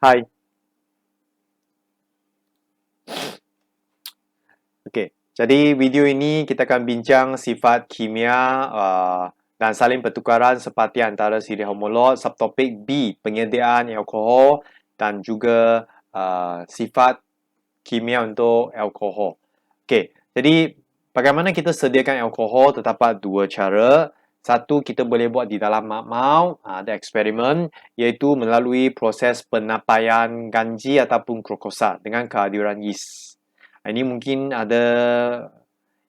Hai. Okey, jadi video ini kita akan bincang sifat kimia dan saling pertukaran seperti antara siri homolog, subtopik B, penyediaan alkohol dan juga sifat kimia untuk alkohol. Okey, jadi bagaimana kita sediakan alkohol? Terdapat dua cara. Satu, kita boleh buat di dalam makmau, ada eksperimen, iaitu melalui proses penapaian ganji ataupun glukosa dengan kehadiran yeast. Ini mungkin ada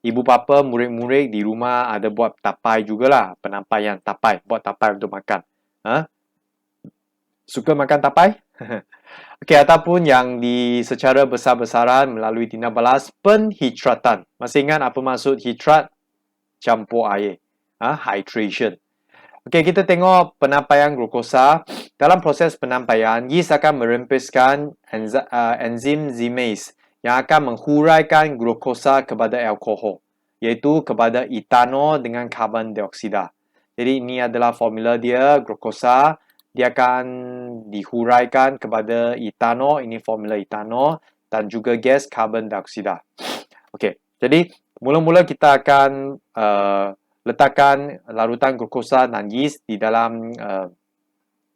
ibu bapa, murid-murid di rumah ada buat tapai jugalah, penapaian tapai, buat tapai untuk makan. Ha? Suka makan tapai? Okey, ataupun yang secara besar-besaran melalui tindak balas penhidratan. Masih ingat apa maksud hidrat? Campur air. Hydration. Okey, kita tengok penyampaian glukosa. Dalam proses penyampaian, yeast akan merempiskan enzim zimase yang akan menghuraikan glukosa kepada alkohol, iaitu kepada etanol dengan karbon dioksida. Jadi ini adalah formula dia, glukosa. Dia akan dihuraikan kepada etanol, ini formula etanol, dan juga gas karbon dioksida. Okey, jadi mula-mula kita akan letakkan larutan glukosa dan yeast di dalam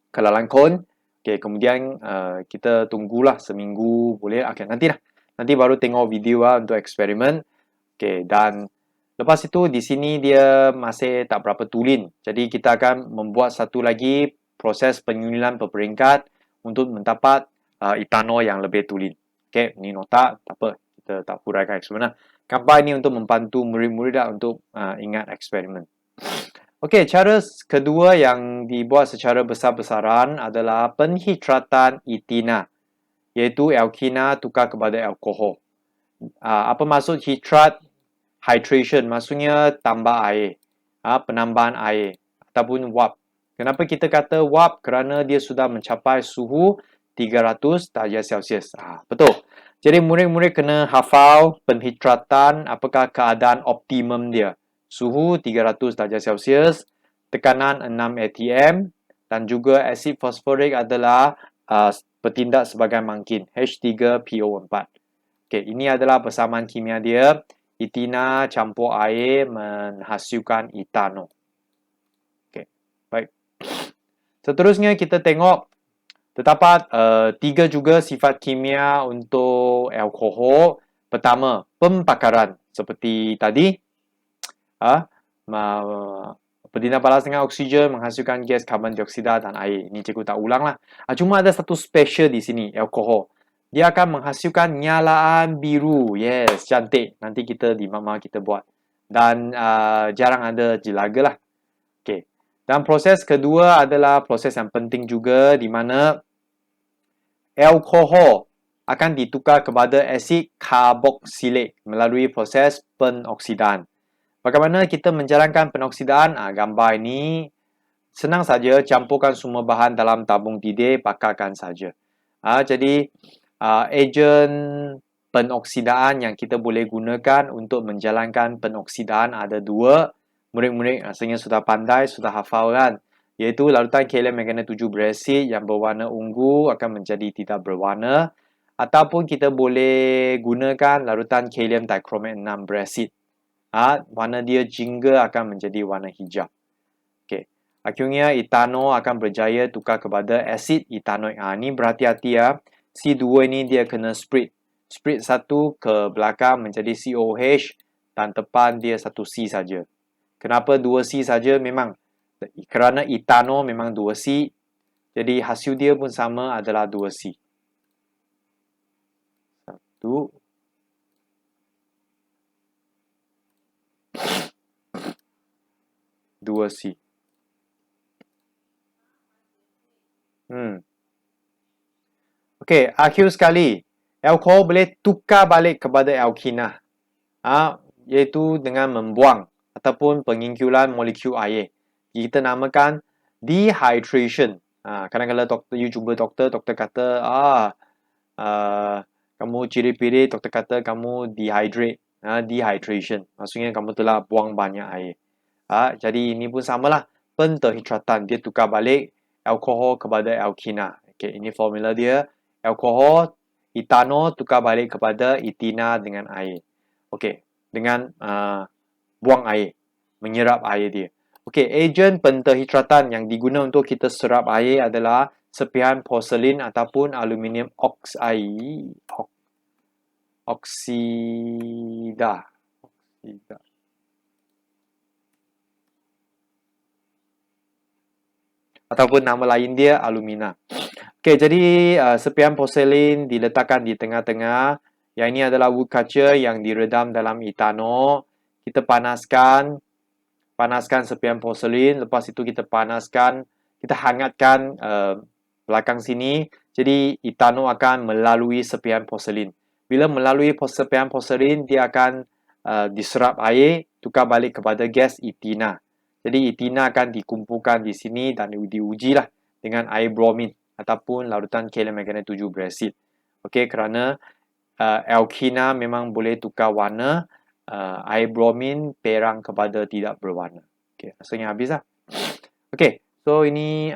kelalangkon. Okey, kemudian kita tunggulah seminggu boleh. Okey, nanti baru tengok video untuk eksperimen. Okey, dan lepas itu di sini dia masih tak berapa tulen. Jadi kita akan membuat satu lagi proses penyulinan berperingkat untuk mendapat etanol yang lebih tulen. Okey, ini nota, tak apa, kita tak huraikan eksperimen. Gambar ini untuk membantu murid-murid untuk ingat eksperimen. Okey, cara kedua yang dibuat secara besar-besaran adalah penhidratan etina, iaitu alkina tukar kepada alkohol. Apa maksud hidrat? Hydration, maksudnya tambah air. Penambahan air ataupun wap. Kenapa kita kata wap? Kerana dia sudah mencapai suhu 300 darjah Celsius. Betul. Jadi murid-murid kena hafal penhidratan, apakah keadaan optimum dia. Suhu 300 darjah Celsius, tekanan 6 atm dan juga asid fosforik adalah bertindak sebagai mangkin, H3PO4. Okey, ini adalah persamaan kimia dia. Etina campur air menghasilkan etanol. Okey, baik. Seterusnya kita tengok terdapat tiga juga sifat kimia untuk alkohol. Pertama, pembakaran seperti tadi. Bertindak balas dengan oksigen menghasilkan gas karbon dioksida dan air. Ini cikgu tak ulang lah. Cuma ada satu special di sini, alkohol. Dia akan menghasilkan nyalaan biru. Yes, cantik. Nanti kita di mama kita buat. Dan jarang ada jelaga lah. Okay. Dan proses kedua adalah proses yang penting juga di mana alkohol akan ditukar kepada asid karboksilik melalui proses penoksidaan. Bagaimana kita menjalankan penoksidaan? Gambar ini senang saja, campurkan semua bahan dalam tabung didih, bakarkan saja. Jadi ejen penoksidaan yang kita boleh gunakan untuk menjalankan penoksidaan ada dua. Murid-murid rasanya sudah pandai, sudah hafal kan? Iaitu larutan kalium manganat 7 berasid yang berwarna ungu akan menjadi tidak berwarna. Ataupun kita boleh gunakan larutan kalium dikromat 6 berasid. Warna dia jingga akan menjadi warna hijau. Okey. Akhirnya etanol akan berjaya tukar kepada asid etanoik. Ini berhati-hati ya. C2 ini dia kena split. Split satu ke belakang menjadi COH dan depan dia satu C saja. Kenapa 2C saja? Memang kerana etanol memang 2C. Jadi hasil dia pun sama adalah 2C. Satu. Dua C. Okey, akhir sekali. Alkohol boleh tukar balik kepada alkina. Iaitu dengan membuang ataupun pengingkuran molekul air. Kita namakan dehydration. Kadang-kadang you jumpa doktor kata, kamu ciri-ciri doktor kata kamu dehydrate. Dehydration. Maksudnya kamu telah buang banyak air. Jadi ini pun samalah. Penterhidratan. Dia tukar balik alkohol kepada alkina. Okay, ini formula dia. Alkohol, ethanol tukar balik kepada etina dengan air. Okay, dengan buang air, menyerap air dia. Okay, ejen pentahidratan yang digunakan untuk kita serap air adalah serpihan porselin ataupun aluminium oksida. Ataupun nama lain dia alumina. Okey, jadi serpihan porselin diletakkan di tengah-tengah. Yang ini adalah woodculture yang diredam dalam etanol. Kita panaskan serpihan porselin. Lepas itu kita hangatkan belakang sini. Jadi etanol akan melalui serpihan porselin. Bila melalui serpihan porselin, dia akan diserap air, tukar balik kepada gas etina. Jadi etina akan dikumpulkan di sini dan diujilah dengan air bromin ataupun larutan kalium manganat 7 berasid. Okey, kerana alkina memang boleh tukar warna, air bromin perang kepada tidak berwarna. Okey, rasanya habis lah. Okey, so ini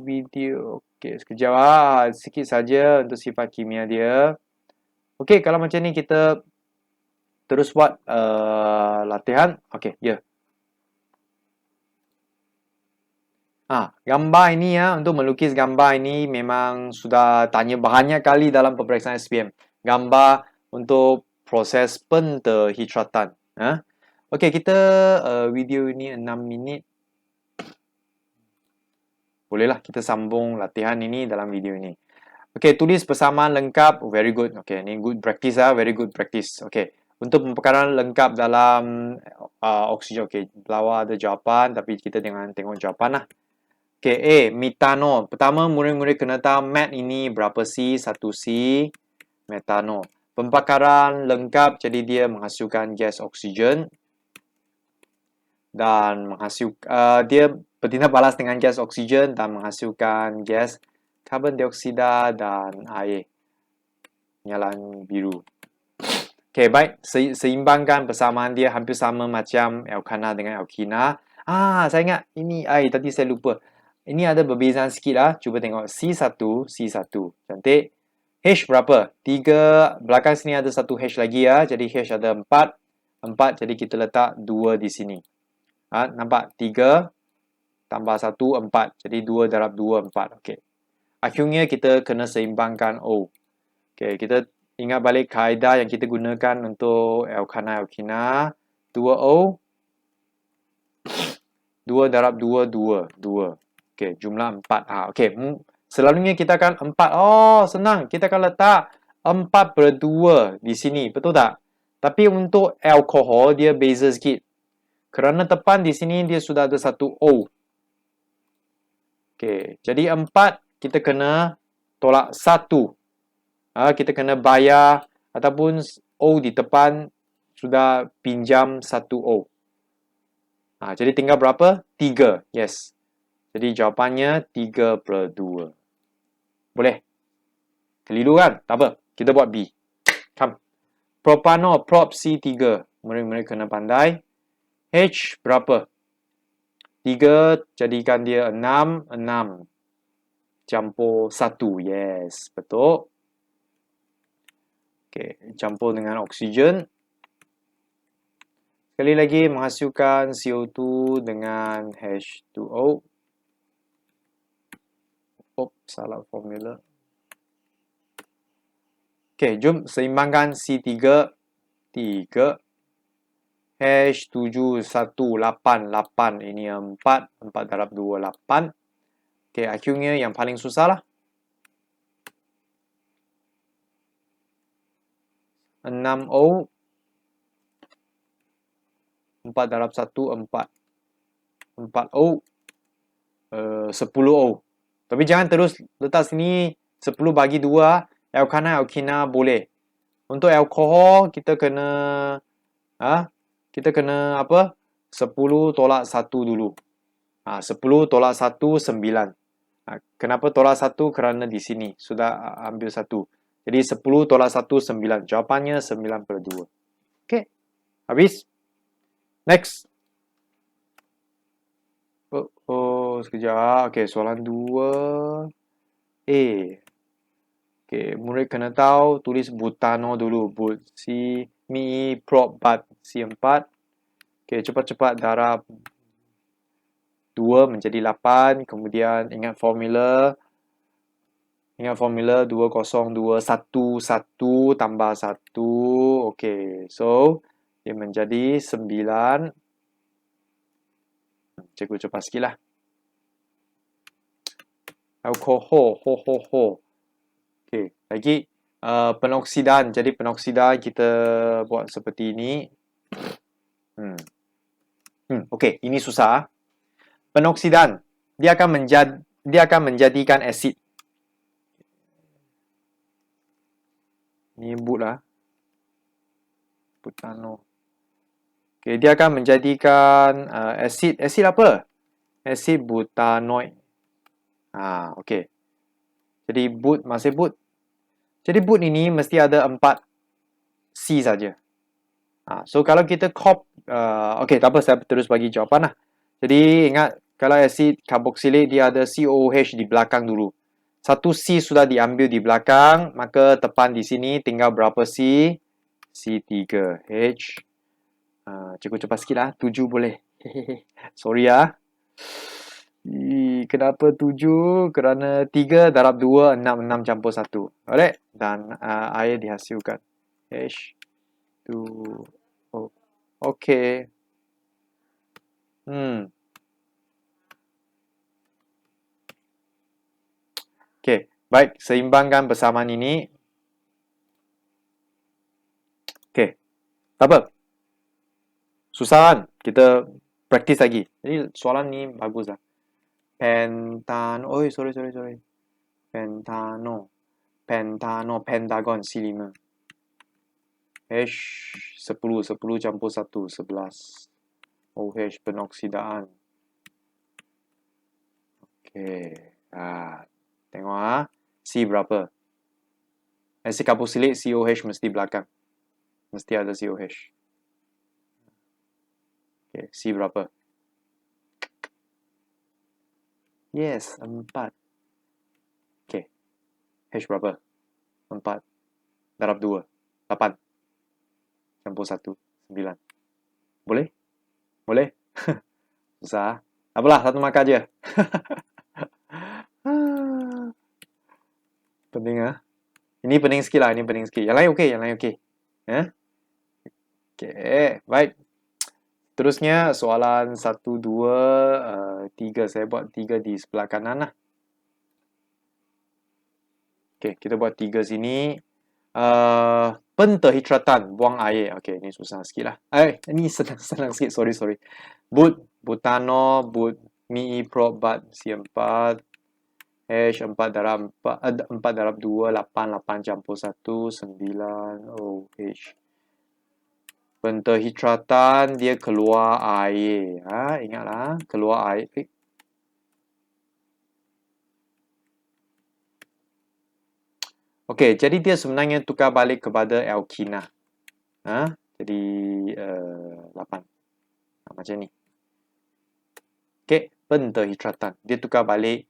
video. Okey, sekejap sikit saja untuk sifat kimia dia. Okey, kalau macam ni kita terus buat latihan. Okey, ya. Gambar ini untuk melukis gambar ini memang sudah tanya banyak kali dalam peperiksaan SPM. Gambar untuk proses pentahidratan. Okey, kita video ini 6 minit. Bolehlah kita sambung latihan ini dalam video ini. Okey, tulis persamaan lengkap. Very good. Okey, ini good practice very good practice. Okey. Untuk pemekaran lengkap dalam oksigen. Okey, bawah ada jawapan tapi kita jangan tengok jawapan lah. Okey, A, metanol. Pertama, murid-murid kena tahu mat ini berapa C, 1 C, metanol. Pembakaran lengkap, jadi dia menghasilkan gas oksigen dan dia bertindak balas dengan gas oksigen dan menghasilkan gas karbon dioksida dan air. Nyalakan biru. Okey, baik. Seimbangkan persamaan dia hampir sama macam alkana dengan alkina. Saya ingat ini air, tadi saya lupa. Ini ada perbezaan sikit lah. Cuba tengok C1, C1. Cantik. H berapa? 3. Belakang sini ada satu H lagi ya. Jadi H ada 4. 4, jadi kita letak 2 di sini. Nampak? 3 tambah 1, 4. Jadi 2 darab 2, 4. Okey. Akhirnya kita kena seimbangkan O. Okey, kita ingat balik kaedah yang kita gunakan untuk alkana alkina. 2O. 2 darab 2, 2. 2. Okey, jumlah 4. Okey, selalunya kita akan 4. Senang. Kita akan letak 4/2 di sini. Betul tak? Tapi untuk alkohol, dia beza sikit. Kerana tepan di sini, dia sudah ada satu O. Okey, jadi 4, kita kena tolak 1. Kita kena bayar ataupun O di depan sudah pinjam 1 O. Jadi tinggal berapa? 3. Yes. Jadi jawapannya 3/2. Boleh? Keliru kan? Tak apa. Kita buat B. Come. Propanol, prop C3. Mereka kena pandai. H berapa? 3, jadikan dia 6. 6. Campur 1. Yes. Betul. Okay. Campur dengan oksigen. Sekali lagi menghasilkan CO2 dengan H2O. Salah formula. Okey, jom seimbangkan C3. 3. H718. Ini 4. 4 darab 2, 8. Okey, akhirnya yang paling susah lah. 6O. 4 darab 1, 4. 4O. 10O. Tapi jangan terus letak sini 10 bagi 2. Alkana, alkina boleh. Untuk alkohol, kita kena apa? 10 tolak 1 dulu. 10 tolak 1, 9. Kenapa tolak 1? Kerana di sini. Sudah ambil 1. Jadi 10 tolak 1, 9. Jawapannya 9/2. Okey. Habis. Next. Sekejap. Okey, soalan 2. A. Okay, murid kena tahu tulis butano dulu. But C, mi, prop, bat C4. Okay, cepat-cepat darab 2 menjadi 8. Kemudian ingat formula. Ingat formula 2021 tambah 1. Okay, so dia menjadi 9. Cikgu cepat sikit lah. Alkohol, ho. Okay, lagi penoksidan. Jadi penoksidan kita buat seperti ini. Okay, ini susah. Penoksidan, dia akan menjadikan asid. Ini but lah. Butano. Okay, dia akan menjadikan asid. Asid apa? Asid butanoid. Okay. Jadi but, masih but. Jadi but ini mesti ada 4 C saja. So kalau kita okay, tak apa, saya terus bagi jawapan lah. Jadi ingat, kalau asid karboksilik dia ada COOH di belakang dulu. Satu C sudah diambil di belakang, maka depan di sini tinggal berapa C? C3H. Cikgu cepat sikit lah, 7 boleh. Sorry ya. Kenapa 7? Kerana 3 darab 2, 6 campur 1. Alright? Dan air dihasilkan. H2O. Okay. Okay, baik. Seimbangkan persamaan ini. Okay, tak apa. Susah kan? Kita praktis lagi. Jadi soalan ni bagus lah. Sorry. Pentagon C5. H10 campur 1, 11. OH penoksidaan. Okay. Tengok C berapa? Asid karboksilik COH mesti belakang. Mesti ada COH. Okay, C berapa? Yes, 4. Okay. H berapa? 4. Darab 2. 8. Campur 1. 9. Boleh? Boleh? Susah. Apalah, satu markah je. Penting ah. Ini penting sikit lah, Yang lain okey. Okay, baik. Terusnya soalan 1, 2, 3. Saya buat 3 di sebelah kanan lah. Okay, kita buat 3 sini. Pentahidratan, buang air. Okay, ini susah sikit lah. Ini senang sikit, sorry. Butano, mi, prop, bat, C4. H4 darab 4 darab 2, 8 campur 1, 9 OH. Pentahidratan dia keluar air. Ingatlah, keluar air. Okey, jadi dia sebenarnya tukar balik kepada alkina. Jadi 8. Macam ni. Okey, pentahidratan. Dia tukar balik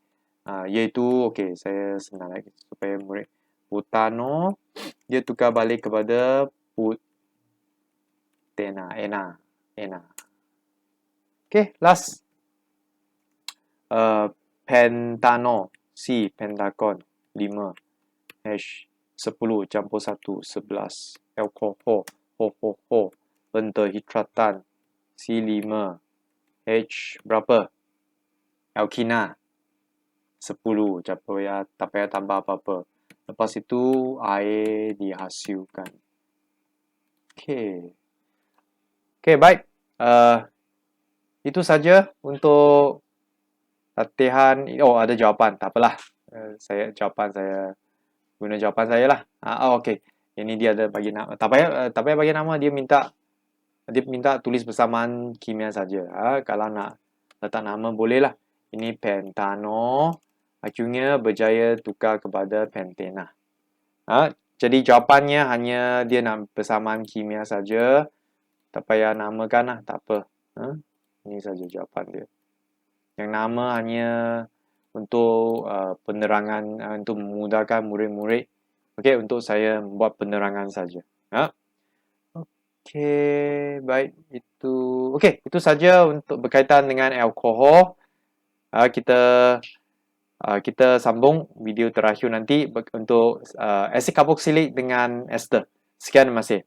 iaitu okey, saya senang lagi supaya murid. Butano dia tukar balik kepada ena. Okey, last. Pentano, C, pentagon, 5. H10 campur 1, 11. Alkohol, ho. Pentahidratan, C5. H berapa? Alkina, 10. Tak payah tambah apa-apa. Lepas itu, air dihasilkan. Okey, baik. Itu saja untuk latihan. Ada jawapan. Tak apalah. Guna jawapan saya lah. Okey. Ini dia ada bagi nama. Tak payah bagi nama. Dia minta tulis persamaan kimia saja. Kalau nak letak nama boleh lah. Ini pentano. Akhirnya berjaya tukar kepada pentena. Jadi jawapannya hanya dia nak persamaan kimia saja. Tak payah namakan lah. Tak apa. Ini saja jawapan dia. Yang nama hanya untuk penerangan, untuk memudahkan murid-murid. Okey, untuk saya membuat penerangan saja. Ya. Okey, baik itu. Okey, itu saja untuk berkaitan dengan alkohol. Kita sambung video terakhir nanti untuk asid karboksilik dengan ester. Sekian, terima kasih.